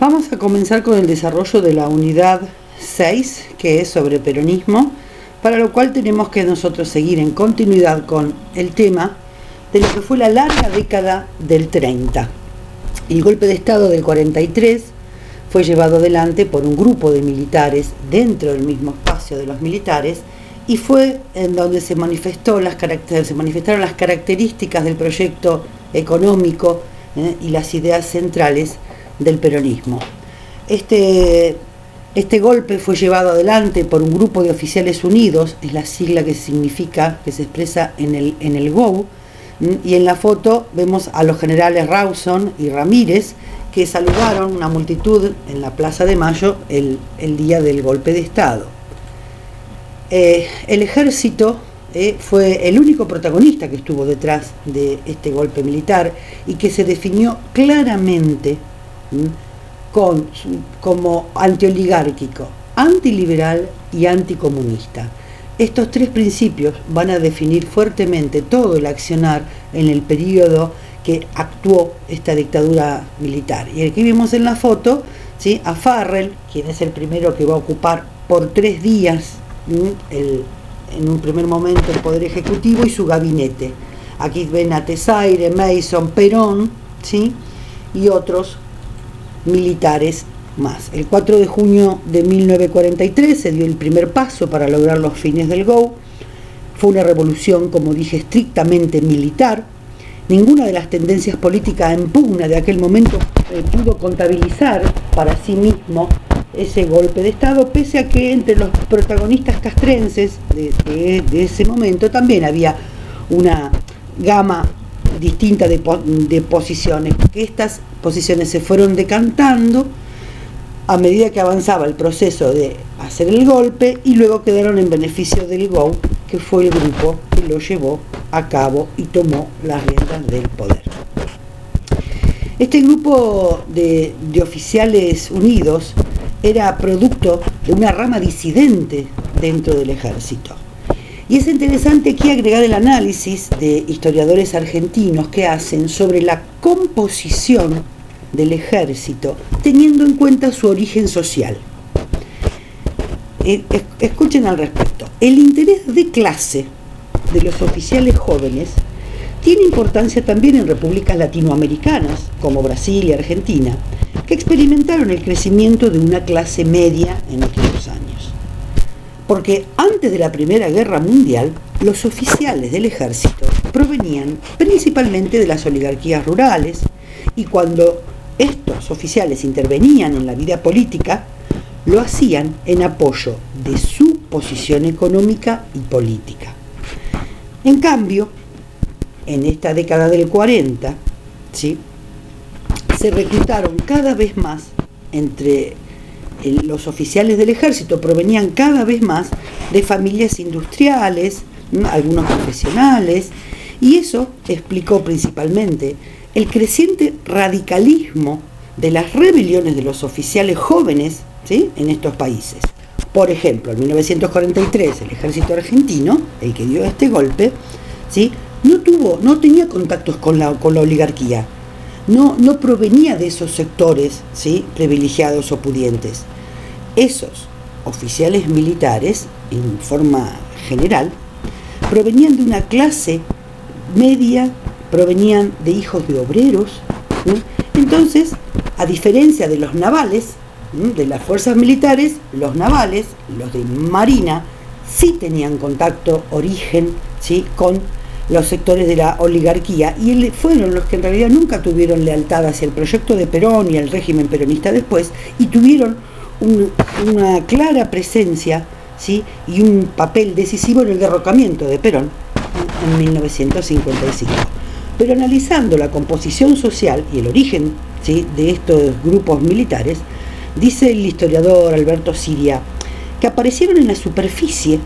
Vamos a comenzar con el desarrollo de la unidad 6, que es sobre peronismo, para lo cual tenemos que nosotros seguir en continuidad con el tema de lo que fue la larga década del 30. El golpe de Estado del 43 fue llevado adelante por un grupo de militares dentro del mismo espacio de los militares y fue en donde se manifestaron las características del proyecto económico y las ideas centrales del peronismo. Este golpe fue llevado adelante por un grupo de oficiales unidos, es la sigla que significa, que se expresa en el GOU, y en la foto vemos a los generales Rawson y Ramírez que saludaron una multitud en la Plaza de Mayo el día del golpe de Estado. El ejército fue el único protagonista que estuvo detrás de este golpe militar y que se definió claramente como antioligárquico, antiliberal y anticomunista. Estos tres principios van a definir fuertemente todo el accionar en el periodo que actuó esta dictadura militar. Y aquí vemos en la foto, ¿sí?, a Farrell, quien es el primero que va a ocupar por 3 días en un primer momento el Poder Ejecutivo y su gabinete. Aquí ven a Tesaire, Mason, Perón, ¿sí?, y otros militares más. El 4 de junio de 1943 se dio el primer paso para lograr los fines del GOU. Fue una revolución, como dije, estrictamente militar. Ninguna de las tendencias políticas en pugna de aquel momento pudo contabilizar para sí mismo ese golpe de Estado, pese a que entre los protagonistas castrenses de ese momento también había una gama distinta de posiciones, que estas posiciones se fueron decantando a medida que avanzaba el proceso de hacer el golpe y luego quedaron en beneficio del GOU, que fue el grupo que lo llevó a cabo y tomó las riendas del poder. Este grupo de oficiales unidos era producto de una rama disidente dentro del ejército. Y es interesante aquí agregar el análisis de historiadores argentinos que hacen sobre la composición del ejército, teniendo en cuenta su origen social. Escuchen al respecto. El interés de clase de los oficiales jóvenes tiene importancia también en repúblicas latinoamericanas, como Brasil y Argentina, que experimentaron el crecimiento de una clase media en aquellos años. Porque antes de la Primera Guerra Mundial, los oficiales del ejército provenían principalmente de las oligarquías rurales, y cuando estos oficiales intervenían en la vida política, lo hacían en apoyo de su posición económica y política. En cambio, en esta década del 40, ¿sí?, se reclutaron cada vez más entre los oficiales del ejército, provenían cada vez más de familias industriales, algunos profesionales, y eso explicó principalmente el creciente radicalismo de las rebeliones de los oficiales jóvenes, ¿sí?, en estos países. Por ejemplo, en 1943 el ejército argentino, el que dio este golpe, ¿sí?, no tenía contactos con la oligarquía, no provenía de esos sectores, ¿sí?, privilegiados o pudientes. Esos oficiales militares, en forma general, provenían de una clase media, provenían de hijos de obreros, ¿sí? Entonces, a diferencia de los navales, de las fuerzas militares, los navales, los de Marina, sí tenían contacto, origen, ¿sí?, con los sectores de la oligarquía, y fueron los que en realidad nunca tuvieron lealtad hacia el proyecto de Perón y el régimen peronista después, y tuvieron una clara presencia, ¿sí?, y un papel decisivo en el derrocamiento de Perón en 1955. Pero analizando la composición social y el origen, ¿sí?, de estos grupos militares, dice el historiador Alberto Siria que aparecieron en la superficie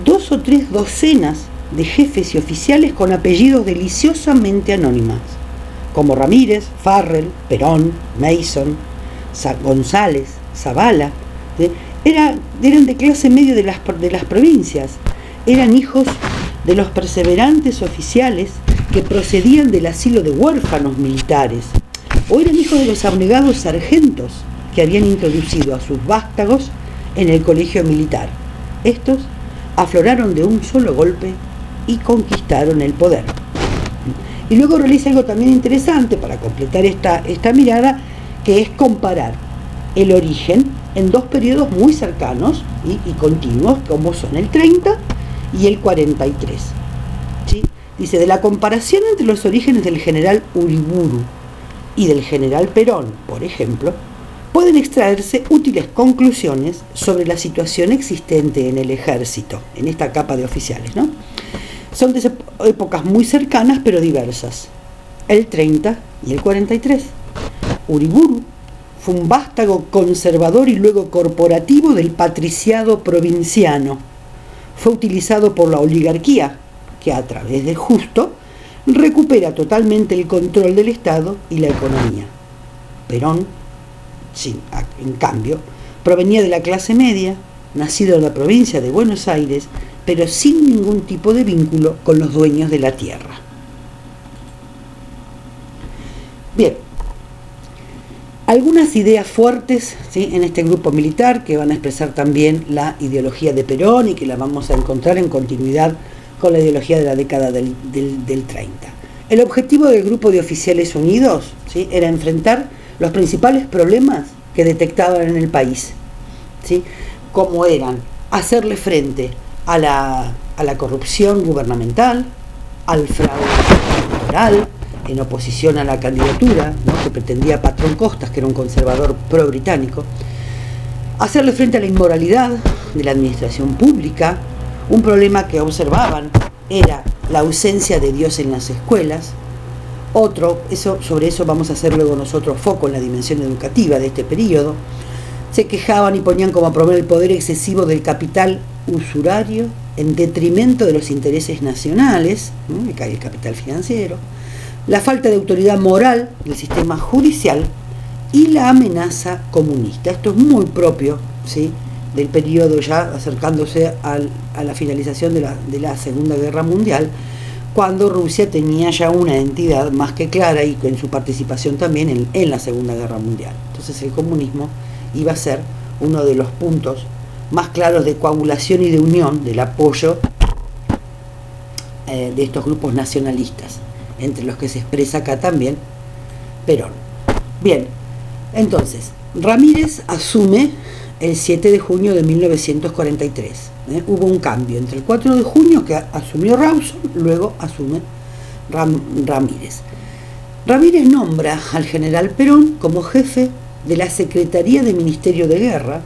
2 o 3 docenas de jefes y oficiales con apellidos deliciosamente anónimas, como Ramírez, Farrell, Perón, Mason, González, Zavala, ¿sí? Eran de clase media de las provincias, eran hijos de los perseverantes oficiales que procedían del asilo de huérfanos militares, o eran hijos de los abnegados sargentos que habían introducido a sus vástagos en el colegio militar. Estos afloraron de un solo golpe y conquistaron el poder. Y luego realiza algo también interesante para completar esta mirada, que es comparar el origen en dos periodos muy cercanos y continuos, como son el 30 y el 43. ¿Sí? Dice, de la comparación entre los orígenes del general Uriburu y del general Perón, por ejemplo, pueden extraerse útiles conclusiones sobre la situación existente en el ejército, en esta capa de oficiales, ¿no? Son de épocas muy cercanas pero diversas, el 30 y el 43. Uriburu fue un vástago conservador y luego corporativo del patriciado provinciano. Fue utilizado por la oligarquía, que a través de Justo recupera totalmente el control del Estado y la economía. Perón, sí, en cambio, provenía de la clase media, nacido en la provincia de Buenos Aires, pero sin ningún tipo de vínculo con los dueños de la tierra. Bien, algunas ideas fuertes, ¿sí?, en este grupo militar, que van a expresar también la ideología de Perón y que la vamos a encontrar en continuidad con la ideología de la década del 30. El objetivo del grupo de oficiales unidos, ¿sí?, era enfrentar los principales problemas que detectaban en el país, ¿sí?, como eran hacerle frente a la corrupción gubernamental, al fraude electoral, en oposición a la candidatura, ¿no?, que pretendía Patrón Costas, que era un conservador pro-británico, hacerle frente a la inmoralidad de la administración pública. Un problema que observaban era la ausencia de Dios en las escuelas. Sobre eso vamos a hacer luego nosotros foco en la dimensión educativa de este periodo. Se quejaban y ponían como problema el poder excesivo del capital usurario en detrimento de los intereses nacionales, ¿no?, el capital financiero, la falta de autoridad moral del sistema judicial y la amenaza comunista. Esto es muy propio, ¿sí?, del periodo ya acercándose a la finalización de la Segunda Guerra Mundial, cuando Rusia tenía ya una entidad más que clara y con su participación también en la Segunda Guerra Mundial. Entonces el comunismo iba a ser uno de los puntos más claros de coagulación y de unión del apoyo de estos grupos nacionalistas, entre los que se expresa acá también Perón. Bien, entonces, Ramírez asume el 7 de junio de 1943. Hubo un cambio entre el 4 de junio, que asumió Rawson, luego asume Ramírez. Ramírez nombra al general Perón como jefe de la Secretaría de Ministerio de Guerra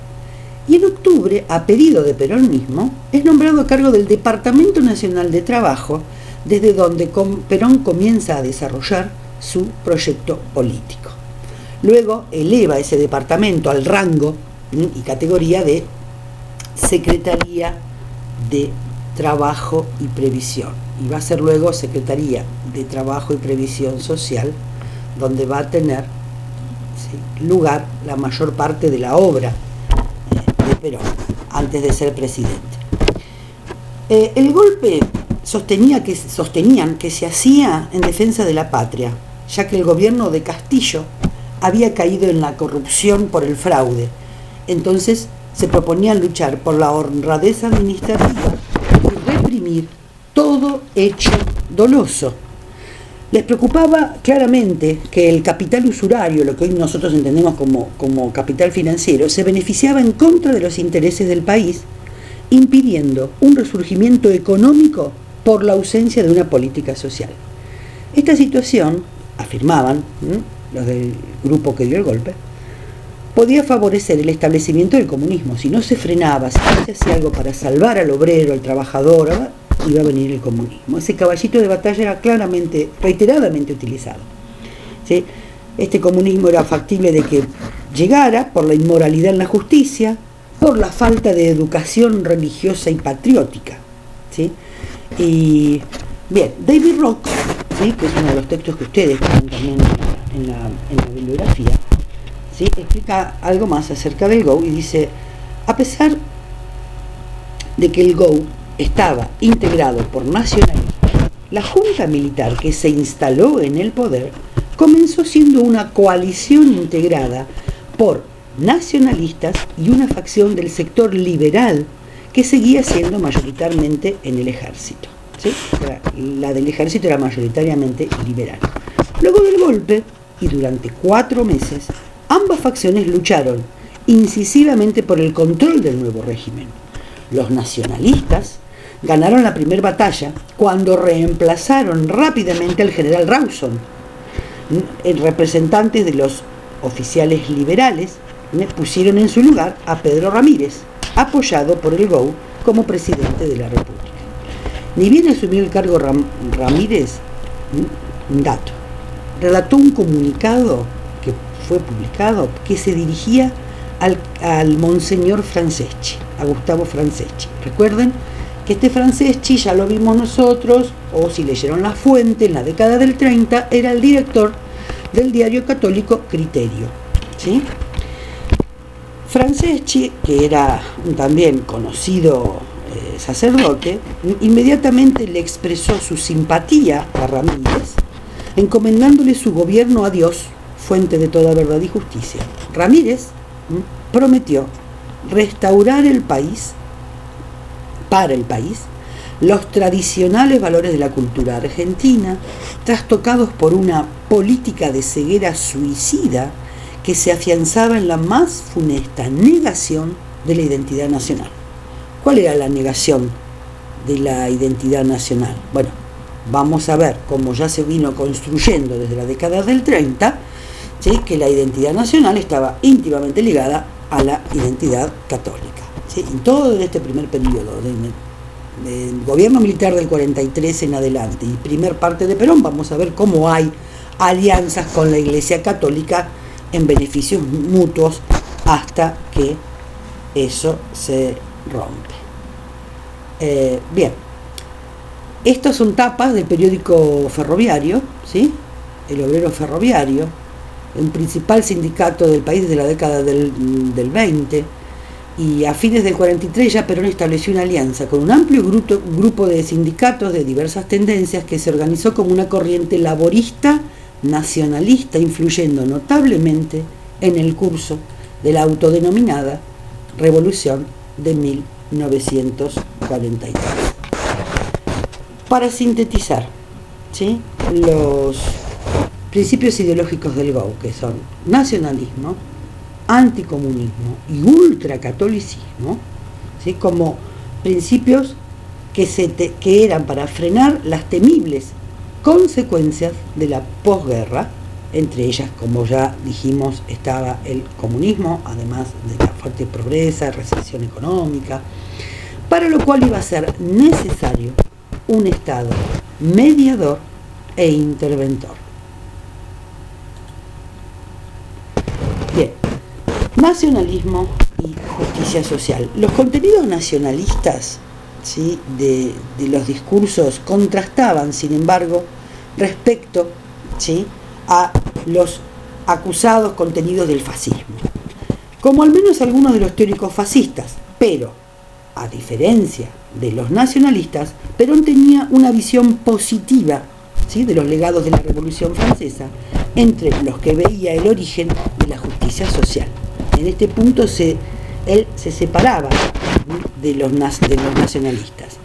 y en octubre, a pedido de Perón mismo, es nombrado a cargo del Departamento Nacional de Trabajo, desde donde Perón comienza a desarrollar su proyecto político. Luego eleva ese departamento al rango y categoría de Secretaría de Trabajo y Previsión, y va a ser luego Secretaría de Trabajo y Previsión Social, donde va a tener, ¿sí?, lugar la mayor parte de la obra de Perón, antes de ser presidente. El golpe sostenían que se hacía en defensa de la patria, ya que el gobierno de Castillo había caído en la corrupción por el fraude. Entonces se proponían luchar por la honradez administrativa y reprimir todo hecho doloso. Les preocupaba claramente que el capital usurario, lo que hoy nosotros entendemos como capital financiero, se beneficiaba en contra de los intereses del país, impidiendo un resurgimiento económico por la ausencia de una política social. Esta situación, afirmaban los del grupo que dio el golpe, podía favorecer el establecimiento del comunismo. Si no se frenaba, si no se hacía algo para salvar al obrero, al trabajador, iba a venir el comunismo. Ese caballito de batalla era claramente, reiteradamente utilizado, ¿sí? Este comunismo era factible de que llegara por la inmoralidad en la justicia, por la falta de educación religiosa y patriótica, ¿sí? Y bien, David Rock, ¿sí?, que es uno de los textos que ustedes tienen también en la bibliografía, ¿sí?, explica algo más acerca del GO y dice: a pesar de que el GO estaba integrado por nacionalistas, la junta militar que se instaló en el poder comenzó siendo una coalición integrada por nacionalistas y una facción del sector liberal que seguía siendo mayoritariamente en el ejército, ¿sí? La del ejército era mayoritariamente liberal. Luego del golpe, y durante 4 meses, ambas facciones lucharon incisivamente por el control del nuevo régimen. Los nacionalistas ganaron la primera batalla cuando reemplazaron rápidamente al general Rawson. Representantes de los oficiales liberales pusieron en su lugar a Pedro Ramírez, apoyado por el GOU como presidente de la República. Ni bien asumió el cargo Ramírez, un dato, relató un comunicado que fue publicado que se dirigía al Monseñor Franceschi, a Gustavo Franceschi. Recuerden que este Franceschi ya lo vimos nosotros, o si leyeron la fuente, en la década del 30, era el director del diario católico Criterio, ¿sí? Franceschi, que era también conocido sacerdote, inmediatamente le expresó su simpatía a Ramírez, encomendándole su gobierno a Dios, fuente de toda verdad y justicia. Ramírez prometió restaurar para el país los tradicionales valores de la cultura argentina, trastocados por una política de ceguera suicida que se afianzaba en la más funesta negación de la identidad nacional. ¿Cuál era la negación de la identidad nacional? Bueno, vamos a ver cómo ya se vino construyendo desde la década del 30, ¿sí?, que la identidad nacional estaba íntimamente ligada a la identidad católica, ¿sí? En todo este primer periodo del gobierno militar del 43 en adelante y primer parte de Perón, vamos a ver cómo hay alianzas con la Iglesia Católica en beneficios mutuos hasta que eso se rompe. Bien, estas son tapas del periódico ferroviario, ¿sí? El Obrero Ferroviario, el principal sindicato del país desde la década del 20, y a fines del 43 ya Perón estableció una alianza con un amplio grupo de sindicatos de diversas tendencias que se organizó como una corriente laborista nacionalista, influyendo notablemente en el curso de la autodenominada Revolución de 1943. Para sintetizar, ¿sí?, los principios ideológicos del GOU, que son nacionalismo, anticomunismo y ultracatolicismo, ¿sí?, como principios que eran para frenar las temibles consecuencias de la posguerra. Entre ellas, como ya dijimos, estaba el comunismo, además de la fuerte pobreza, recesión económica, para lo cual iba a ser necesario un Estado mediador e interventor. Bien, nacionalismo y justicia social. Los contenidos nacionalistas, ¿sí?, de los discursos contrastaban, sin embargo, respecto, ¿sí?, a los acusados contenidos del fascismo, como al menos algunos de los teóricos fascistas, pero, a diferencia de los nacionalistas, Perón tenía una visión positiva, ¿sí?, de los legados de la Revolución Francesa, entre los que veía el origen de la justicia social. En este punto él se separaba de los nacionalistas.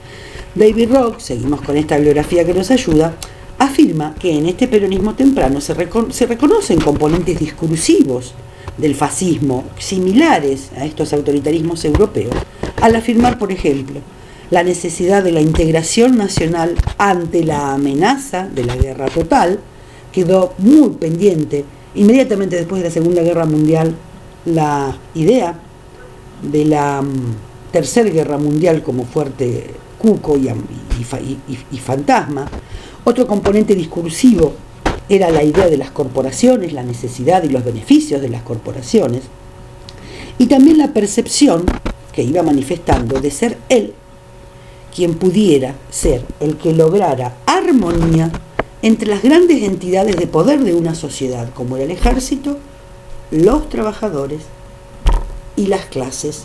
David Rock, seguimos con esta bibliografía que nos ayuda, afirma que en este peronismo temprano se reconocen componentes discursivos del fascismo similares a estos autoritarismos europeos, al afirmar, por ejemplo, la necesidad de la integración nacional ante la amenaza de la guerra total. Quedó muy pendiente inmediatamente después de la Segunda Guerra Mundial la idea de la Tercera Guerra Mundial como fuerte cuco y fantasma. Otro componente discursivo era la idea de las corporaciones, la necesidad y los beneficios de las corporaciones, y también la percepción que iba manifestando de ser él quien pudiera ser el que lograra armonía entre las grandes entidades de poder de una sociedad, como era el ejército, los trabajadores y las clases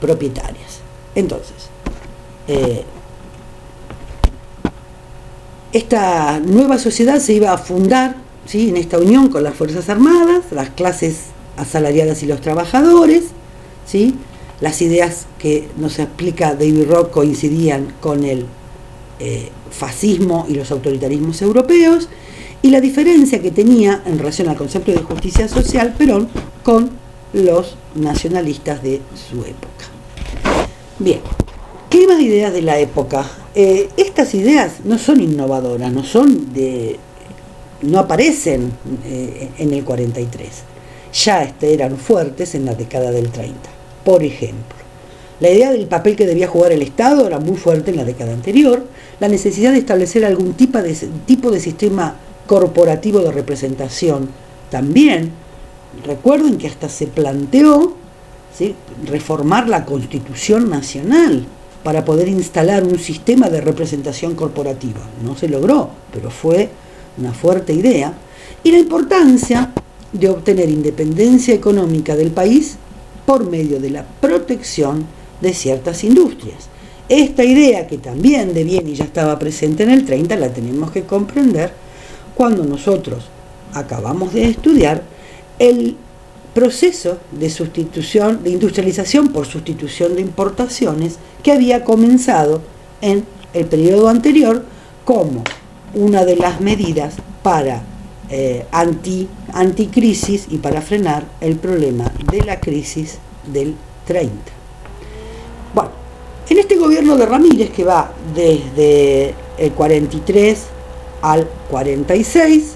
propietarias. Entonces, esta nueva sociedad se iba a fundar, ¿sí?, en esta unión con las Fuerzas Armadas, las clases asalariadas y los trabajadores, ¿sí? Las ideas que nos explica David Rock coincidían con el fascismo y los autoritarismos europeos, y la diferencia que tenía en relación al concepto de justicia social Perón con los nacionalistas de su época. Bien, ¿qué más ideas de la época? Estas ideas no son innovadoras, no aparecen en el 43. Ya eran fuertes en la década del 30. Por ejemplo, la idea del papel que debía jugar el Estado era muy fuerte en la década anterior. La necesidad de establecer algún tipo de sistema corporativo de representación también. Recuerden que hasta se planteó, ¿sí?, reformar la Constitución Nacional para poder instalar un sistema de representación corporativa. No se logró, pero fue una fuerte idea. Y la importancia de obtener independencia económica del país por medio de la protección de ciertas industrias. Esta idea, que también deviene y ya estaba presente en el 30, la tenemos que comprender cuando nosotros acabamos de estudiar el proceso de sustitución, de industrialización por sustitución de importaciones, que había comenzado en el periodo anterior como una de las medidas para anticrisis y para frenar el problema de la crisis del 30. Bueno, en este gobierno de Ramírez, que va desde el 43 al 46,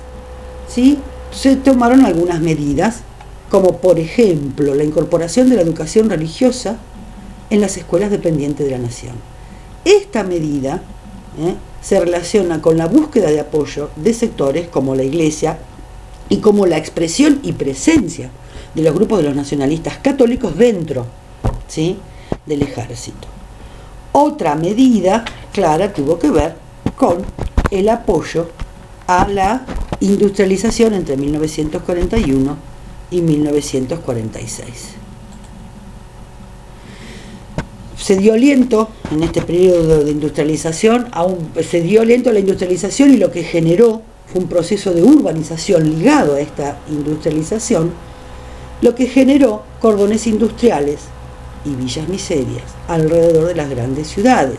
¿sí?, se tomaron algunas medidas, como por ejemplo la incorporación de la educación religiosa en las escuelas dependientes de la nación. Esta medida se relaciona con la búsqueda de apoyo de sectores como la Iglesia y como la expresión y presencia de los grupos de los nacionalistas católicos dentro, ¿sí?, del ejército. Otra medida clara tuvo que ver con el apoyo a la industrialización entre 1941 y 1946. Se dio aliento en este periodo de industrialización, se dio aliento a la industrialización, y lo que generó fue un proceso de urbanización ligado a esta industrialización, lo que generó cordones industriales y villas miserias alrededor de las grandes ciudades.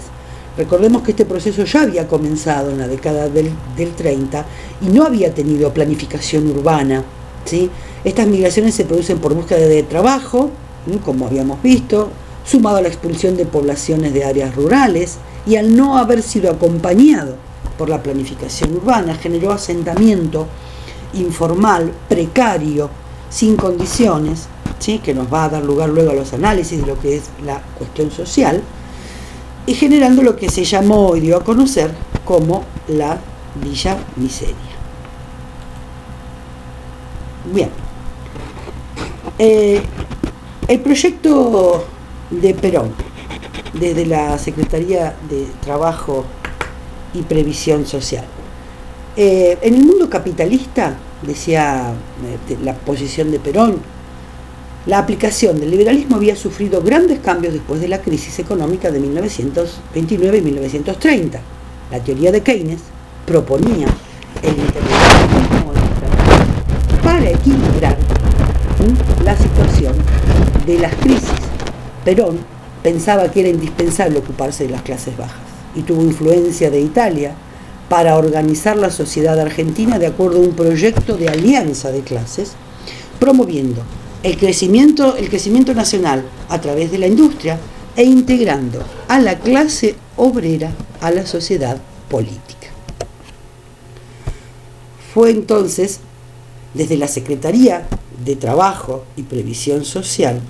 Recordemos que este proceso ya había comenzado en la década del 30 y no había tenido planificación urbana, ¿sí? Estas migraciones se producen por búsqueda de trabajo, ¿sí?, como habíamos visto, sumado a la expulsión de poblaciones de áreas rurales, y al no haber sido acompañado por la planificación urbana, generó asentamiento informal, precario, sin condiciones, ¿sí?, que nos va a dar lugar luego a los análisis de lo que es la cuestión social, y generando lo que se llamó y dio a conocer como la Villa Miseria. Bien, el proyecto de Perón, desde la Secretaría de Trabajo y Previsión Social. En el mundo capitalista, decía la posición de Perón, la aplicación del liberalismo había sufrido grandes cambios después de la crisis económica de 1929 y 1930. La teoría de Keynes proponía el intervencionismo para equilibrar la situación de las crisis. Perón pensaba que era indispensable ocuparse de las clases bajas y tuvo influencia de Italia para organizar la sociedad argentina de acuerdo a un proyecto de alianza de clases, promoviendo el crecimiento nacional a través de la industria e integrando a la clase obrera a la sociedad política. Fue entonces, desde la Secretaría de Trabajo y Previsión Social,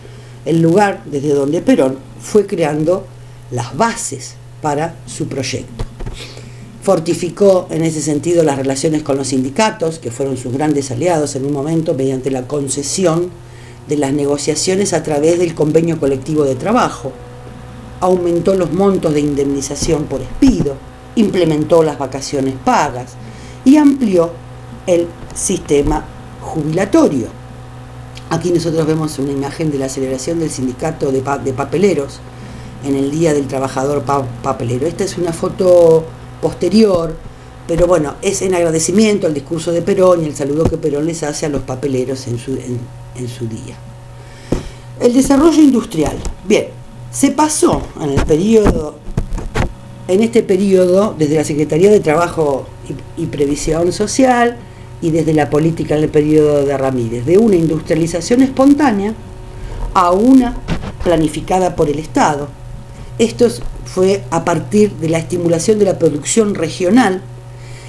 el lugar desde donde Perón fue creando las bases para su proyecto. Fortificó en ese sentido las relaciones con los sindicatos, que fueron sus grandes aliados en un momento, mediante la concesión de las negociaciones a través del convenio colectivo de trabajo. Aumentó los montos de indemnización por despido, implementó las vacaciones pagas y amplió el sistema jubilatorio. Aquí nosotros vemos una imagen de la celebración del sindicato de papeleros en el Día del Trabajador Papelero. Esta es una foto posterior, pero bueno, es en agradecimiento al discurso de Perón y el saludo que Perón les hace a los papeleros en su día. El desarrollo industrial. Bien, se pasó en este periodo, desde la Secretaría de Trabajo y Previsión Social y desde la política en el periodo de Ramírez, de una industrialización espontánea a una planificada por el Estado. Esto fue a partir de la estimulación de la producción regional,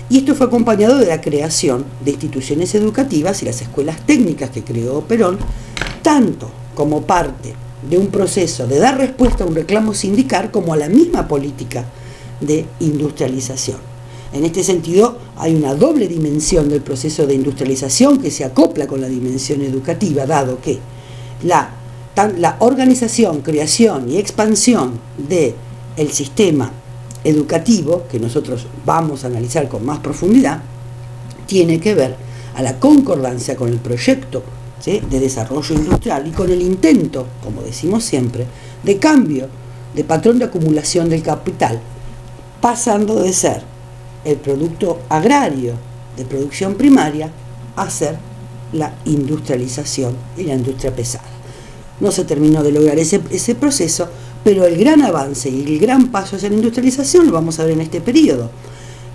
y esto fue acompañado de la creación de instituciones educativas y las escuelas técnicas que creó Perón, tanto como parte de un proceso de dar respuesta a un reclamo sindical como a la misma política de industrialización. En este sentido, hay una doble dimensión del proceso de industrialización que se acopla con la dimensión educativa, dado que la organización, creación y expansión del sistema educativo, que nosotros vamos a analizar con más profundidad, tiene que ver a la concordancia con el proyecto, ¿sí?, de desarrollo industrial y con el intento, como decimos siempre, de cambio de patrón de acumulación del capital, pasando de ser el producto agrario de producción primaria a ser la industrialización y la industria pesada. No se terminó de lograr ese proceso, pero el gran avance y el gran paso hacia la industrialización lo vamos a ver en este periodo.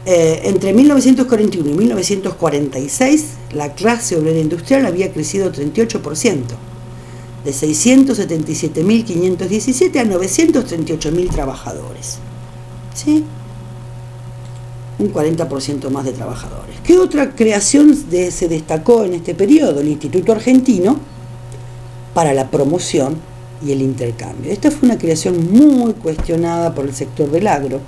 Entre 1941 y 1946, la clase obrera industrial había crecido 38%, de 677.517 a 938.000 trabajadores. ¿Sí? Un 40% más de trabajadores. ¿Qué otra creación se destacó en este periodo? El Instituto Argentino para la Promoción y el Intercambio. Esta fue una creación muy cuestionada por el sector del agro,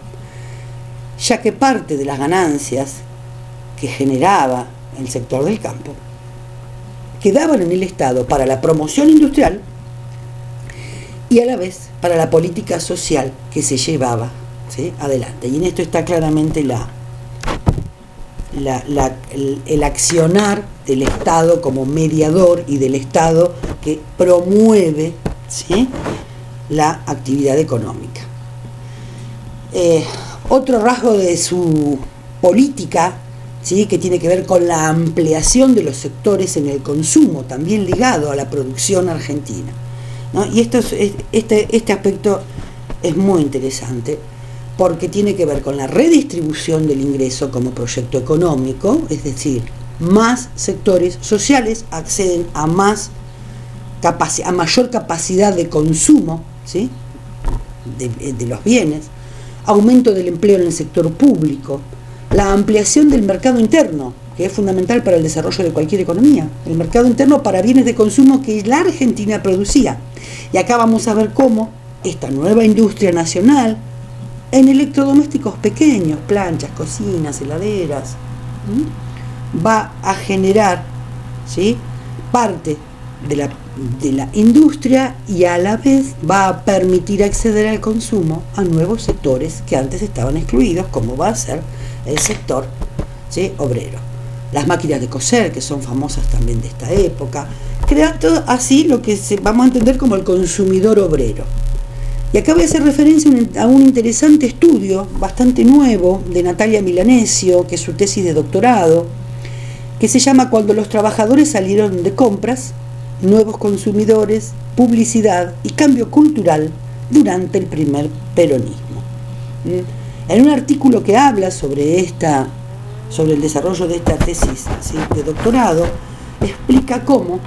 ya que parte de las ganancias que generaba el sector del campo quedaban en el Estado para la promoción industrial y a la vez para la política social que se llevaba, ¿sí?, adelante. Y en esto está claramente el accionar del Estado como mediador y del Estado que promueve, ¿sí?, la actividad económica. Otro rasgo de su política, ¿sí?, que tiene que ver con la ampliación de los sectores en el consumo, también ligado a la producción argentina, ¿no? Y este aspecto es muy interesante porque tiene que ver con la redistribución del ingreso como proyecto económico, es decir, más sectores sociales acceden a mayor capacidad de consumo, ¿sí?, de los bienes, aumento del empleo en el sector público, la ampliación del mercado interno, que es fundamental para el desarrollo de cualquier economía, el mercado interno para bienes de consumo que la Argentina producía. Y acá vamos a ver cómo esta nueva industria nacional en electrodomésticos pequeños, planchas, cocinas, heladeras, va a generar, ¿sí?, parte de la industria y a la vez va a permitir acceder al consumo a nuevos sectores que antes estaban excluidos, como va a ser el sector, ¿sí?, obrero. Las máquinas de coser, que son famosas también de esta época, creando así lo que vamos a entender como el consumidor obrero. Y acá voy a hacer referencia a un interesante estudio, bastante nuevo, de Natalia Milanesio, que es su tesis de doctorado, que se llama Cuando los trabajadores salieron de compras, nuevos consumidores, publicidad y cambio cultural durante el primer peronismo. En un artículo que habla sobre el desarrollo de esta tesis, ¿sí?, de doctorado, explica cómo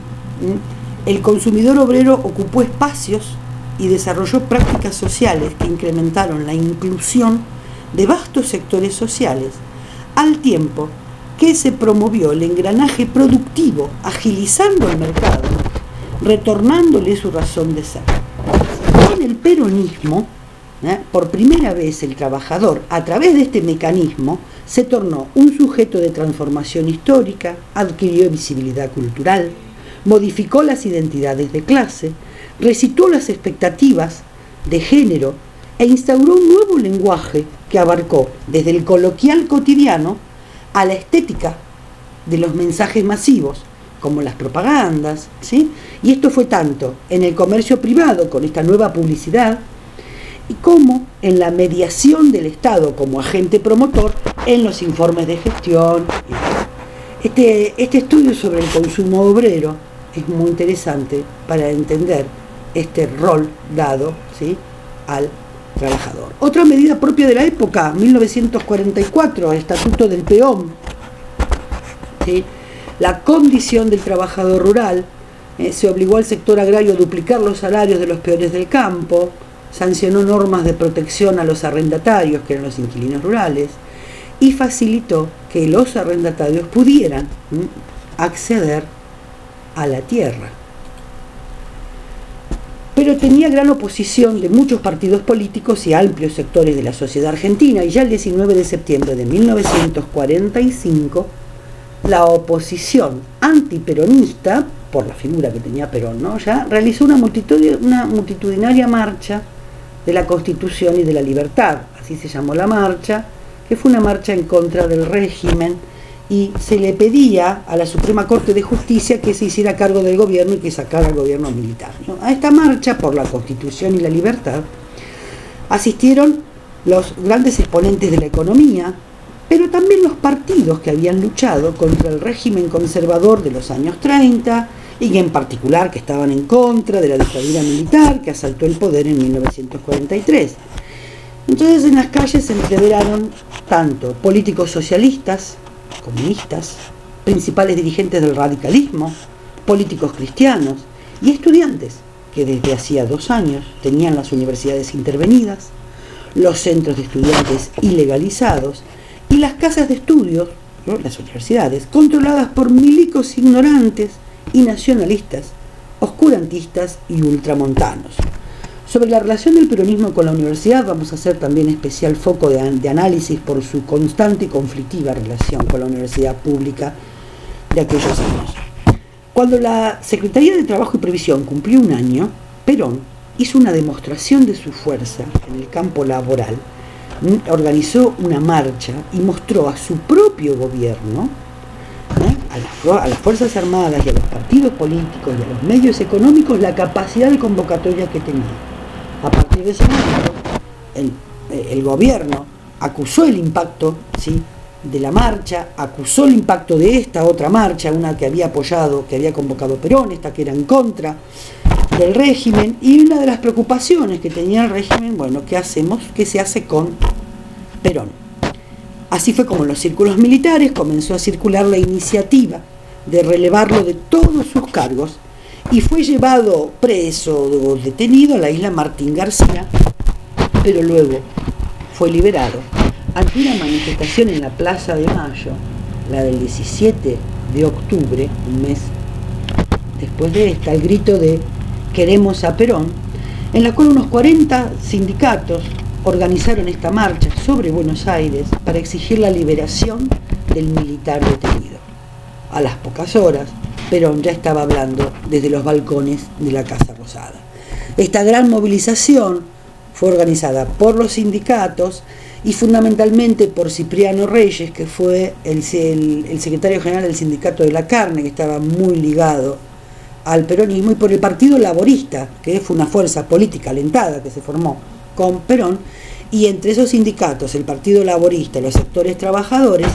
el consumidor obrero ocupó espacios y desarrolló prácticas sociales que incrementaron la inclusión de vastos sectores sociales, al tiempo que se promovió el engranaje productivo, agilizando el mercado, retornándole su razón de ser. En el peronismo, por primera vez el trabajador, a través de este mecanismo, se tornó un sujeto de transformación histórica, adquirió visibilidad cultural, modificó las identidades de clase, recitó las expectativas de género e instauró un nuevo lenguaje que abarcó desde el coloquial cotidiano a la estética de los mensajes masivos, como las propagandas, ¿sí? Y esto fue tanto en el comercio privado con esta nueva publicidad, y como en la mediación del Estado como agente promotor en los informes de gestión. Este estudio sobre el consumo obrero es muy interesante para entender este rol dado, ¿sí?, al trabajador. Otra medida propia de la época, 1944, Estatuto del Peón, ¿sí?, la condición del trabajador rural, se obligó al sector agrario a duplicar los salarios de los peones del campo, sancionó normas de protección a los arrendatarios, que eran los inquilinos rurales, y facilitó que los arrendatarios pudieran acceder a la tierra. Pero tenía gran oposición de muchos partidos políticos y amplios sectores de la sociedad argentina, y ya el 19 de septiembre de 1945, la oposición antiperonista, por la figura que tenía Perón, ¿no?, ya realizó una multitudinaria marcha de la Constitución y de la Libertad, así se llamó la marcha, que fue una marcha en contra del régimen, y se le pedía a la Suprema Corte de Justicia que se hiciera cargo del gobierno y que sacara al gobierno militar, ¿no? A esta marcha por la Constitución y la Libertad asistieron los grandes exponentes de la economía, pero también los partidos que habían luchado contra el régimen conservador de los años 30 y en particular que estaban en contra de la dictadura militar que asaltó el poder en 1943. Entonces en las calles se entreveraron tanto políticos socialistas, comunistas, principales dirigentes del radicalismo, políticos cristianos y estudiantes que desde hacía 2 años tenían las universidades intervenidas, los centros de estudiantes ilegalizados y las casas de estudios, ¿no?, las universidades, controladas por milicos ignorantes y nacionalistas, oscurantistas y ultramontanos. Sobre la relación del peronismo con la universidad vamos a hacer también especial foco de análisis por su constante y conflictiva relación con la universidad pública de aquellos años. Cuando la Secretaría de Trabajo y Previsión cumplió 1 año, Perón hizo una demostración de su fuerza en el campo laboral, organizó una marcha y mostró a su propio gobierno, a las Fuerzas Armadas y a los partidos políticos y a los medios económicos la capacidad de convocatoria que tenía. A partir de ese momento, el gobierno acusó el impacto, ¿sí?, de la marcha, acusó el impacto de esta otra marcha, una que había apoyado, que había convocado Perón, esta que era en contra del régimen, y una de las preocupaciones que tenía el régimen, bueno, ¿qué hacemos? ¿Qué se hace con Perón? Así fue como en los círculos militares comenzó a circular la iniciativa de relevarlo de todos sus cargos y fue llevado preso o detenido a la isla Martín García, pero luego fue liberado ante una manifestación en la Plaza de Mayo, la del 17 de octubre, un mes después de esta, el grito de "Queremos a Perón", en la cual unos 40 sindicatos organizaron esta marcha sobre Buenos Aires para exigir la liberación del militar detenido. A las pocas horas, Perón ya estaba hablando desde los balcones de la Casa Rosada. Esta gran movilización fue organizada por los sindicatos y fundamentalmente por Cipriano Reyes, que fue el secretario general del Sindicato de la Carne, que estaba muy ligado al peronismo, y por el Partido Laborista, que fue una fuerza política alentada que se formó con Perón, y entre esos sindicatos, el Partido Laborista y los sectores trabajadores,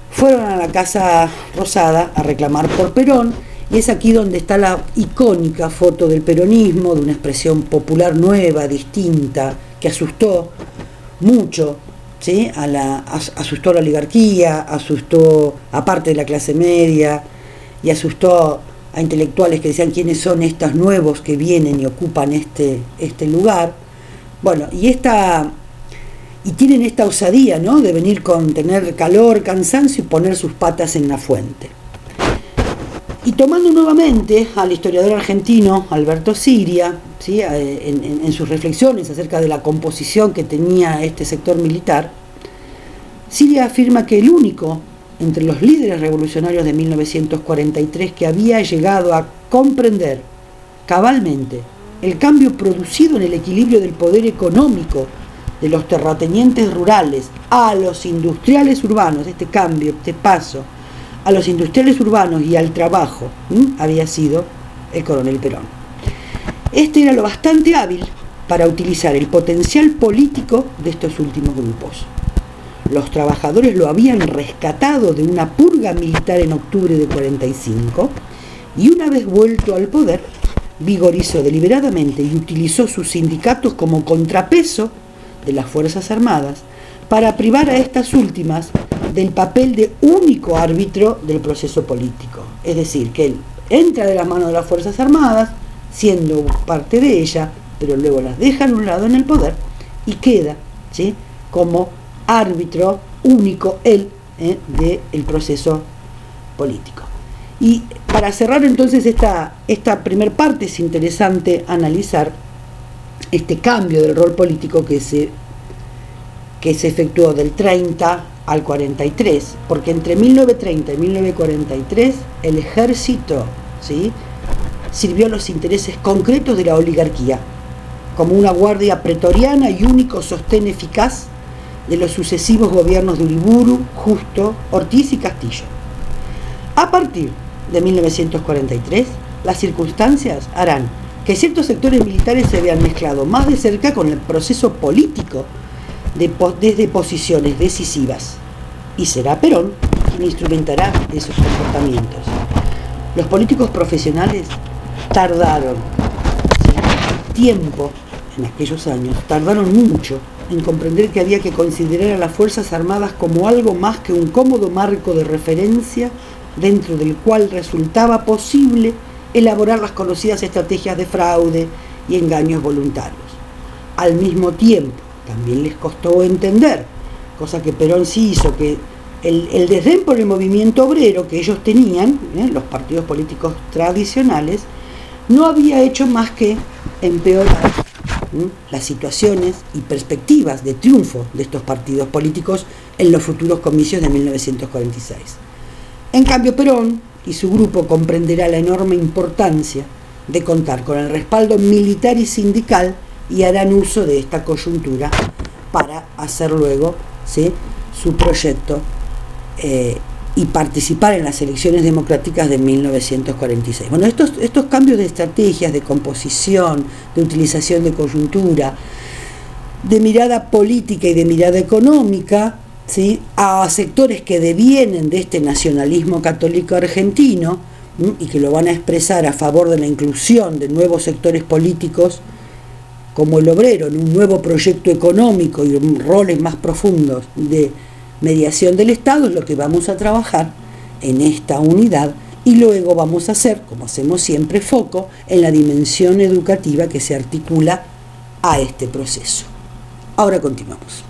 fueron a la Casa Rosada a reclamar por Perón, y es aquí donde está la icónica foto del peronismo, de una expresión popular nueva, distinta, que asustó mucho, ¿sí?, asustó a la oligarquía, asustó a parte de la clase media, y asustó a intelectuales que decían quiénes son estos nuevos que vienen y ocupan este lugar. Bueno, y tienen esta osadía, ¿no?, de venir con tener calor, cansancio y poner sus patas en la fuente. Y tomando nuevamente al historiador argentino Alberto Siria, ¿sí?, en sus reflexiones acerca de la composición que tenía este sector militar, Siria afirma que el único entre los líderes revolucionarios de 1943 que había llegado a comprender cabalmente el cambio producido en el equilibrio del poder económico de los terratenientes rurales a los industriales urbanos, este cambio, este paso a los industriales urbanos y al trabajo, había sido el coronel Perón. Este era lo bastante hábil para utilizar el potencial político de estos últimos grupos. Los trabajadores lo habían rescatado de una purga militar en octubre de 45 y una vez vuelto al poder, vigorizó deliberadamente y utilizó sus sindicatos como contrapeso de las Fuerzas Armadas para privar a estas últimas del papel de único árbitro del proceso político. Es decir, que él entra de las manos de las Fuerzas Armadas, siendo parte de ella, pero luego las deja a un lado en el poder y queda, ¿sí?, como árbitro único él del proceso político. Y para cerrar entonces esta primer parte, es interesante analizar este cambio del rol político que se efectuó del 30 al 43, porque entre 1930 y 1943 el ejército, ¿sí?, sirvió a los intereses concretos de la oligarquía, como una guardia pretoriana y único sostén eficaz de los sucesivos gobiernos de Uriburu, Justo, Ortiz y Castillo. A partir de 1943, las circunstancias harán que ciertos sectores militares se vean mezclados más de cerca con el proceso político desde posiciones decisivas, y será Perón quien instrumentará esos comportamientos. Los políticos profesionales tardaron, ¿sí?, tiempo, en aquellos años, tardaron mucho en comprender que había que considerar a las Fuerzas Armadas como algo más que un cómodo marco de referencia dentro del cual resultaba posible elaborar las conocidas estrategias de fraude y engaños voluntarios. Al mismo tiempo, también les costó entender, cosa que Perón sí hizo, que el desdén por el movimiento obrero que ellos tenían, los partidos políticos tradicionales, no había hecho más que empeorar las situaciones y perspectivas de triunfo de estos partidos políticos en los futuros comicios de 1946. En cambio, Perón y su grupo comprenderá la enorme importancia de contar con el respaldo militar y sindical y harán uso de esta coyuntura para hacer luego, ¿sí?, su proyecto y participar en las elecciones democráticas de 1946. Bueno, estos cambios de estrategias, de composición, de utilización de coyuntura, de mirada política y de mirada económica, ¿sí?, a sectores que devienen de este nacionalismo católico argentino, y que lo van a expresar a favor de la inclusión de nuevos sectores políticos como el obrero en un nuevo proyecto económico y roles más profundos de mediación del Estado, es lo que vamos a trabajar en esta unidad, y luego vamos a hacer, como hacemos siempre, foco en la dimensión educativa que se articula a este proceso. Ahora continuamos.